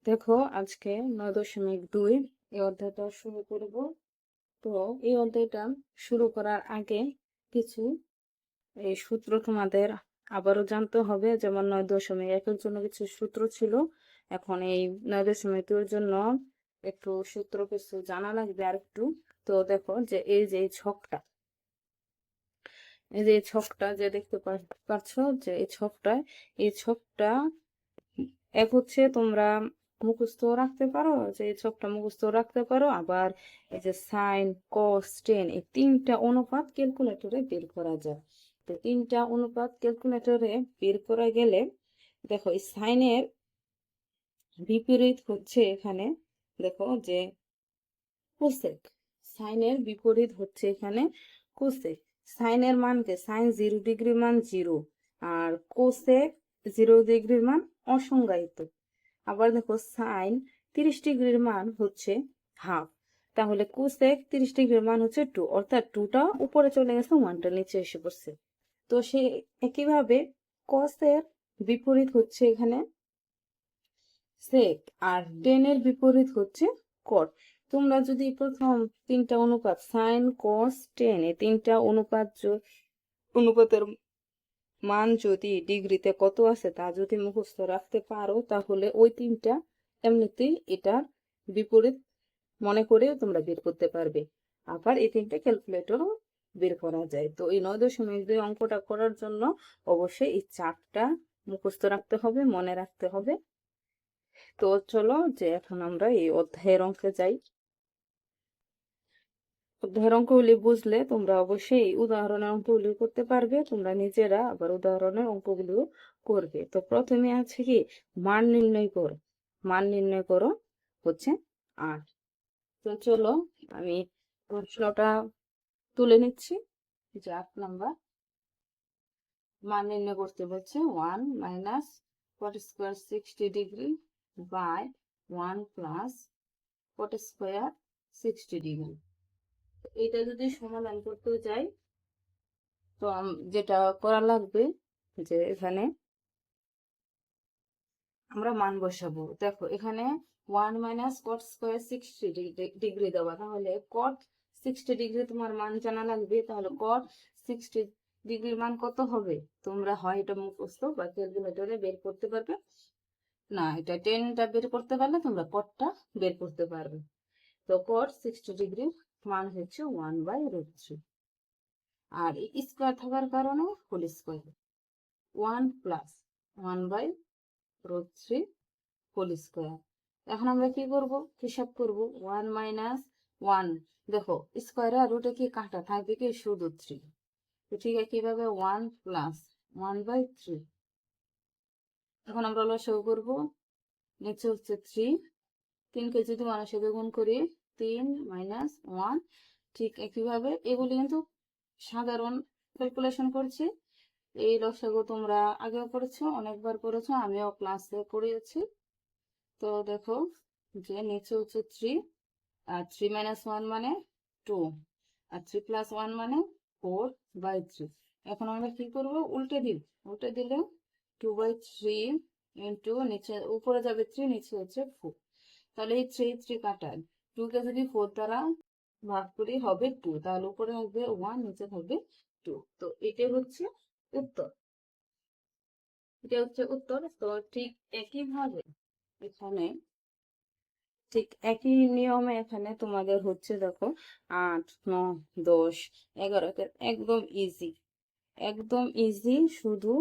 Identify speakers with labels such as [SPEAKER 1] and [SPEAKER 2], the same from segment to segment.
[SPEAKER 1] দেখো আজকে 9.2 এই অধ্যায়টা শুরু করব। তো এই অধ্যায়টা শুরু করার আগে কিছু এই সূত্র তোমাদের আবারও জানতে হবে। যেমন 9.1-এর জন্য কিছু সূত্র ছিল, এখন এই 9.2-এর জন্য একটু সূত্র কিছু জানা লাগবে আর একটু। তো দেখো যে এই যে এই ছকটা যে দেখতে পাচ্ছ, যে এই ছকটা এক হচ্ছে তোমরা মুখস্থ রাখতে পারো, যে এই ছকটা মুখস্থ রাখতে পারো। আবার এই যে সাইন, কস, টেন, এই তিনটা অনুপাত ক্যালকুলেটরে বের করা যায়। তো তিনটা অনুপাত ক্যালকুলেটরে বের করা গেলে দেখো এই সাইনের বিপরীত হচ্ছে এখানে, দেখো যে কোসেক। সাইনের বিপরীত হচ্ছে এখানে কোসেক। সাইনের মানকে, সাইন 0 ডিগ্রি মান 0, আর কোসেক 0 ডিগ্রির মান অসংজ্ঞায়িত। আবার দেখো সাইন 30 ডিগ্রির মান হচ্ছে হাফ, তাহলে কোসেক 30 ডিগ্রির মান হচ্ছে 2, অর্থাৎ 2টা উপরে চলে গেছে, 1টা নিচে এসে পড়ছে। তো সে একইভাবে কসের বিপরীত হচ্ছে এখানে সেক, আর টেনের বিপরীত হচ্ছে কট। তোমরা যদি প্রথম তিনটা অনুপাত সাইন, কস, টেন, এই তিনটা অনুপাতের মান যদি ডিগ্রিতে কত আছে তা যদি মুখস্থ রাখতে পারো, তাহলে ওই তিনটা এমনিতেই এটার বিপরীত মনে করে তোমরা বের করতে পারবে। আবার এই তিনটা ক্যালকুলেটরও বের করা যায়। তো এই 9.2 অঙ্কটা করার জন্য অবশ্যই এই চারটা মুখস্থ রাখতে হবে, মনে রাখতে হবে। তো চলো যে এখন আমরা এই অধ্যায়ের অঙ্কে যাই। অধ্যায়ের অঙ্কগুলি বুঝলে তোমরা অবশ্যই এই উদাহরণের অঙ্কগুলি করতে পারবে, তোমরা নিজেরা আবার উদাহরণের অঙ্কগুলিও করবে। তো প্রথমে আছে কি, মান নির্ণয় করো। মান নির্ণয় করো হচ্ছে 8। তো চলো আমি প্রশ্নটা তুলে নিচ্ছি। যে 8 নাম্বার মান নির্ণয় করতে বলছে 1 minus cot square 60 degree by 1 plus cot square 60 degree. এটা যদি সমাধান করতে যাই, তো যেটা করা লাগবে যে এখানে আমরা মান বসাবো। দেখো এখানে 1 মাইনাস কট স্কোয়ার 60 ডিগ্রি দেওয়া, তাহলে কট 60 ডিগ্রি তোমার মান জানা লাগবে। তাহলে কট 60 ডিগ্রির মান কত হবে, তোমরা হয় এটা মুখস্থ বা ক্যালকুলেটরে বের করতে পারবে, না এটা টেনটা বের করতে পারলে তোমরা কটটা বের করতে পারবে। তো কট 60 ডিগ্রির মান হচ্ছে 1/√3, আর স্কোয়ার থাকার কারণে whole square 1 plus 1/√3 whole square. এখন আমরা কি করব, হিসাব করব। 1 মাইনাস 1, দেখো স্কোয়ার আর রুটে কি কাটা থাকবে কি, শুধু 3। তো ঠিক আছে, কিভাবে 1 প্লাস 1/3। এখন আমরা লসাগু করব, নিচে হচ্ছে 3, 3কে যদি 1-এর সাথে গুণ করি 3 মাইনাস 1। ঠিক একইভাবে এগুলি কিন্তু সাধারণ ক্যালকুলেশন করছি। এই লসাগু তোমরা আগেও করেছো, অনেকবার করেছো, আমিও ক্লাসে করিয়েছি। তো দেখো যে নিচে হচ্ছে 3, আর 3 মাইনাস 1 মানে 2, আর 3 প্লাস 1 মানে 4/3। এখন আমরা কি করব, উল্টে দিলে 2/3 ইন্টু নিচে উপরে যাবে 3, নিচে হচ্ছে 4। তাহলে এই 3 কাটায় 2 কে যদি 4 দ্বারা ভাগ করি হবে 2, তাহলে উপরে হবে 1, নিচে হবে 2। তো উত্তর এটা হচ্ছে উত্তর। তো ঠিক একইভাবে এখানে, ঠিক একই নিয়মে এখানে তোমাদের হচ্ছে দেখো 8, 9, 10, 11 একদম ইজি, একদম ইজি। শুধু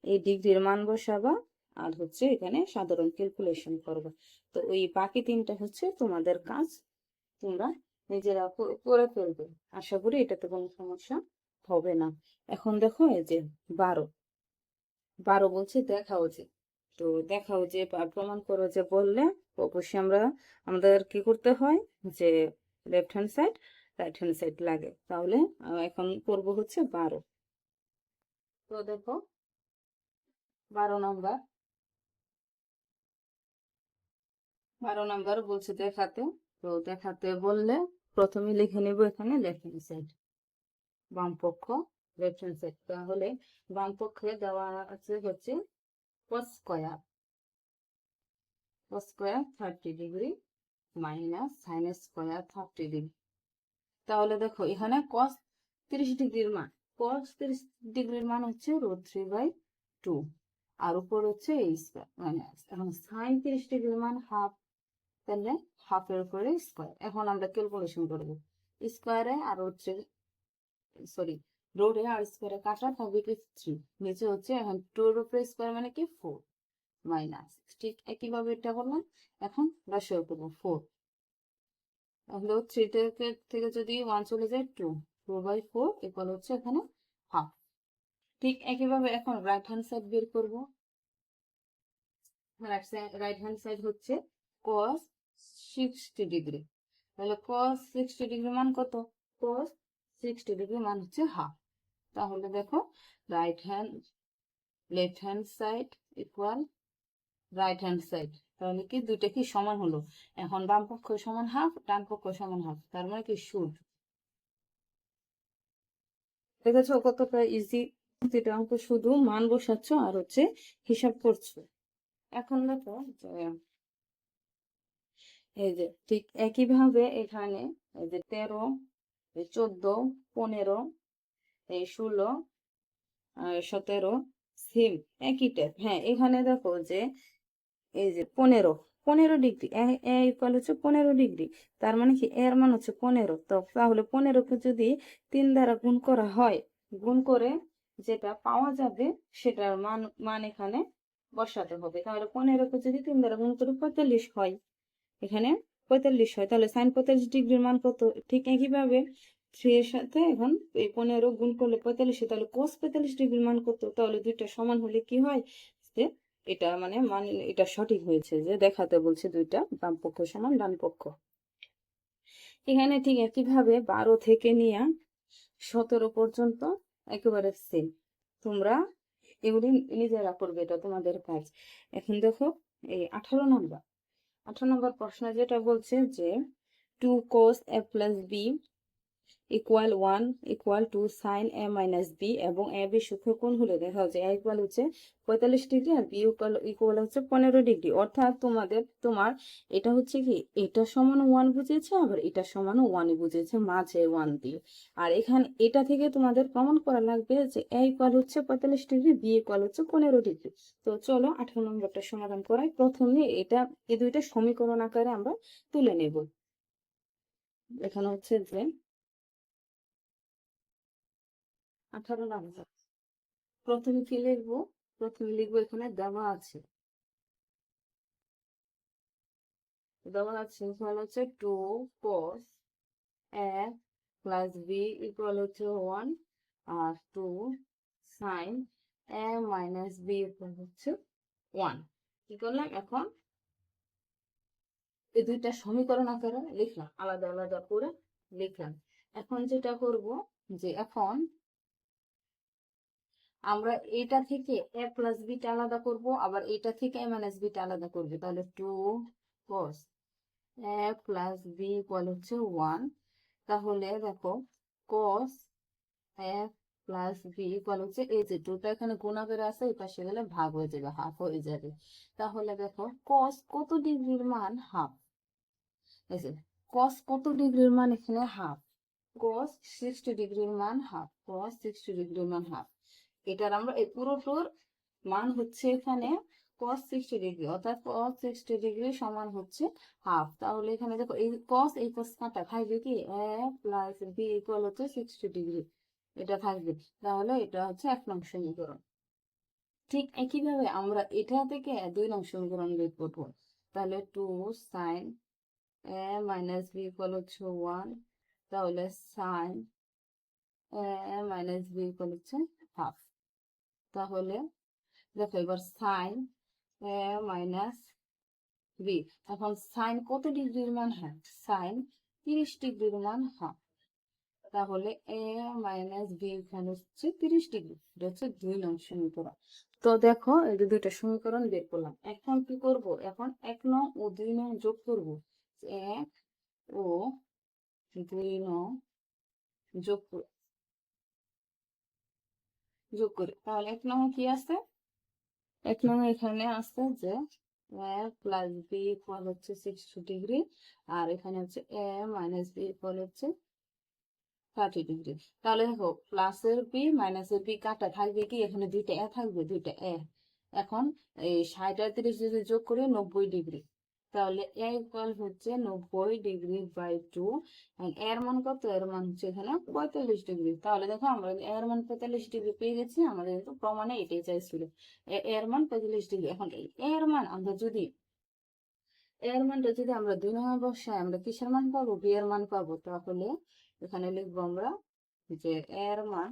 [SPEAKER 1] এই ডিগ্রির মান বসাবা আর হচ্ছে এখানে সাধারণ ক্যালকুলেশন করবা। তো ওই বাকি তিনটা হচ্ছে তোমাদের কাজ, তোমরা নিজেরা করে ফেলবে। আশা করি এটাতে কোনো সমস্যা হবে না। এখন দেখো এই যে 12 12 বলছে দেখা উচিত। তো দেখা উচিত বা প্রমাণ করো যে বললে অবশ্যই আমাদের কি করতে হয়, যে left hand side right hand side লাগে। তাহলে এখন করব হচ্ছে 12। তো দেখো 12 নাম্বার, 12 নাম্বার বলছে দেখাতে। তো দেখাতে বললে প্রথমে লিখে নেব এখানে লেফট হ্যান্ড সাইড, বাম পক্ষ লেফট হ্যান্ড সাইড। তাহলে বাম পক্ষে দেওয়া আছে হচ্ছে কস square cos square 30 degree minus sine square 30 degree. তাহলে দেখো এখানে cos 30 ডিগ্রির মান, cos 30 ডিগ্রির মান হচ্ছে √3/2 আর উপর হচ্ছে এই স্কোয়ার মাইনাস, এখন সাইন 30 ডিগ্রির মান হাফ, তাহলে হাফের উপরে স্কোয়ার। এখন আমরা ক্যালকুলেশন করব, স্কোয়ারে আর হচ্ছে সরি রোডে আর স্কোয়ারে কাটা থাকবে কি 3, নিচে হচ্ছে এখন 2 এর উপরে স্কোয়ার মানে কি 4 মাইনাস, ঠিক একইভাবে এটা করলাম। এখন লসাগু করব 4, তাহলে 3 থেকে যদি 1 চলে যায় 2, 2/4 ইকুয়াল হচ্ছে এখানে হাফ। ঠিক একইভাবে এখন রাইট হ্যান্ড সাইড বের করব। রাইট হ্যান্ড সাইড হচ্ছে cos 60 ডিগ্রি, তাহলে cos 60 ডিগ্রি মান কত? cos 60 ডিগ্রি মান হচ্ছে হাফ। তাহলে দেখো right hand left hand side equal right hand side, তাহলে কি দুইটা কি সমান হলো? এখন বাম পক্ষ সমান হাফ, ডান পক্ষ সমান হাফ, তার মানে কি শুড। দেখেছো কতটা ইজি? প্রতিটা অঙ্ক শুধু মান বসাচ্ছ আর হচ্ছে হিসাব করছো। এখন দেখো যে এই যে ঠিক একইভাবে এখানে এই যে 13, 14, 15, 16, 17 সেম একই টাইপ। হ্যাঁ এখানে দেখো যে এই যে 15 ডিগ্রি, এ ইকুয়াল হচ্ছে 15 ডিগ্রি, তার মানে কি এর মান হচ্ছে 15। তো তাহলে 15কে যদি 3 দ্বারা গুণ করা হয়, গুণ করে যেটা পাওয়া যাবে সেটার মান মান এখানে বসাতে হবে। তাহলে 15কে যদি 3 দ্বারা গুণ করে 45 হয়, এখানে 45 হয়, তাহলে সাইন 45 ডিগ্রির মান কত? ঠিক একইভাবে 3 এর সাথে এখন এই 15 গুণ করলে 45, তাহলে cos 45 ডিগ্রির মান কত? তাহলে দুইটা সমান হলে কি হয় যে এটা মানে এটা সঠিক হয়েছে, যে দেখাতে বলছে দুইটা বাম পক্ষ সমান ডান পক্ষ। এখানে ঠিক একইভাবে 12 থেকে নিয়ে 17 পর্যন্ত একেবারে সেম, তোমরা এগুলি নিজেরা করবে, এটা তোমাদের কাজ। এখন দেখো এই 18 নম্বর প্রশ্ন যেটা বলছে যে 2 cos a plus b equal 1 equal to sine a minus b এবং a b সূক্ষ্ম কোণ হলে দেখা যাচ্ছে a ইকুয়াল হচ্ছে 45 ডিগ্রি আর b ইকুয়াল হচ্ছে 15 ডিগ্রি। অর্থাৎ তোমার এটা হচ্ছে কি এটা সমান 1 বুঝিয়েছে, আবার এটা সমান 1 বুঝিয়েছে, মাঝে 1 দিয়ে। আর এখানে এটা থেকে তোমাদের প্রমাণ করা লাগবে যে a ইকুয়াল হচ্ছে 45 ডিগ্রি, b ইকুয়াল হচ্ছে 15 ডিগ্রি। তো চলো 18 নম্বরটা সমাধান করাই। প্রথমে এটা এই দুইটা সমীকরণ আকারে আমরা তুলে নেব। এখানে হচ্ছে যে 18 নম্বর প্রথমে কি লিখবো? প্রথমে লিখবো এখানে দেওয়া আছে ইকুয়াল হচ্ছে 2 cos a plus b equal হচ্ছে 1 আর 2 sin a minus b equal হচ্ছে 1। কি করলাম? এখন এই দুইটা সমীকরণ আকারে লিখলাম, আলাদা আলাদা করে লিখলাম। এখন যেটা করব যে এখন আমরা এটা থেকে a প্লাস বিটা আলাদা করব, আবার এটা থেকে a মাইনাস বিটা আলাদা করবো। তাহলে 2 cos a plus B equal হচ্ছে 1। তাহলে দেখো cos a plus B equal হচ্ছে এই যে 2টা এখানে গুণ করে আছে, এই পাশে গেলে ভাগ হয়ে যাবে, হাফ হয়ে যাবে। তাহলে দেখো cos কত ডিগ্রির মান? হাফ। এই যে cos কত ডিগ্রির মান? এখানে হাফ। cos 60 ডিগ্রির মান হাফ, cos 60 ডিগ্রির মান হাফ। এটার আমরা এই পুরোটোর মান হচ্ছে এখানে cos 60 ডিগ্রি, অর্থাৎ cos 60 ডিগ্রি সমান হচ্ছে হাফ। তাহলে এখানে দেখো এই cos কাটা থাকবে কি a প্লাস বি ইকুয়াল হচ্ছে 60 ডিগ্রি, এটা থাকবে। তাহলে এটা হচ্ছে 1 নং সমীকরণ। ঠিক একইভাবে আমরা এটা থেকে 2 নং সমীকরণ বের করবো। তাহলে 2 sin a minus B equal হচ্ছে 1, তাহলে sin a minus B equal হচ্ছে হাফ। তাহলে দেখো এবার সাইন এ মাইনাস বি, এখন সাইন কত ডিগ্রির মান? হ্যাঁ সাইন 30 ডিগ্রির মান হাফ। তাহলে এ মাইনাস বি এখানে হচ্ছে 30 ডিগ্রি, এটা হচ্ছে 2 নং সমীকরণ। তো দেখো এই যে দুইটা সমীকরণ বের করলাম। এখন কি করব? এখন 1 নং ও 2 নং যোগ করব। 1 ও 2 নং যোগ যোগ করি, তাহলে 1 নং কি আছে? 1 নং এখানে আছে যে এ প্লাস বি ইকুয়াল হচ্ছে 60 ডিগ্রি, আর এখানে হচ্ছে এ মাইনাস বি ইকুয়াল হচ্ছে 30 ডিগ্রি। তাহলে দেখো প্লাসের বি মাইনাসের বি কাটা থাকবে কি, এখানে দুইটা এ থাকবে, দুইটা এ। এখন এই 60 আর 30 যদি যোগ করে 90 ডিগ্রি, তাহলে এ ইকুয়াল হচ্ছে 90 ডিগ্রি বাই 2। এর মান কত? এর মান হচ্ছে এখানে 45 ডিগ্রি। তাহলে দেখো আমরা এর মান 45 ডিগ্রি পেয়ে গেছি, আমাদের কিন্তু প্রমাণে এটাই চাইছিল, এর মান 45 ডিগ্রি। এখন এই এর মান আমরা যদি, এর মানটা যদি আমরা 2 নম্বর বসাই, আমরা কিসের মান পাবো? বি এর মান পাবো। তাহলে এখানে লিখবো আমরা যে এর মান,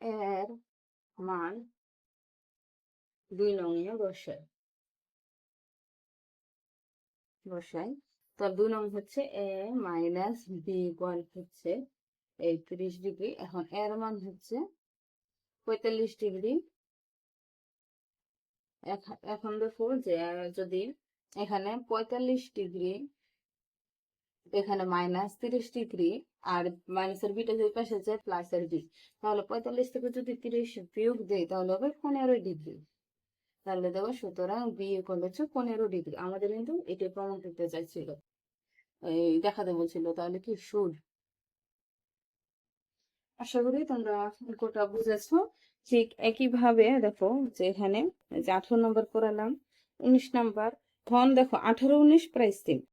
[SPEAKER 1] এর মান 2 নং বসাই। তো 2 নং হচ্ছে এ মাইনাস বি ইকুয়াল হচ্ছে এই 30 ডিগ্রি। এখন এর মান হচ্ছে 45 ডিগ্রি। এখন দেখো যে যদি এখানে 45 ডিগ্রি, এখানে মাইনাস 30 ডিগ্রি, আর মাইনাসের বিটা যদি পাশে যায় প্লাসের বি, তাহলে 45 থেকে যদি 30 বিয়োগ দেয় তাহলে হবে 15 ডিগ্রি। তাহলে দেখো সুতরাং বি ইকুয়াল হচ্ছে 15 ডিগ্রি। আমাদের কিন্তু এটাই প্রমাণ করতে চাইছিল, এই দেখাতে বলছিল। তাহলে কি শুড, আশা করি তোমরা অঙ্কটা বুঝেছো। ঠিক একইভাবে দেখো যে এখানে যে 18 নম্বর করালাম, 19 নম্বর, ধন দেখো 18 19 প্রাইস সেম।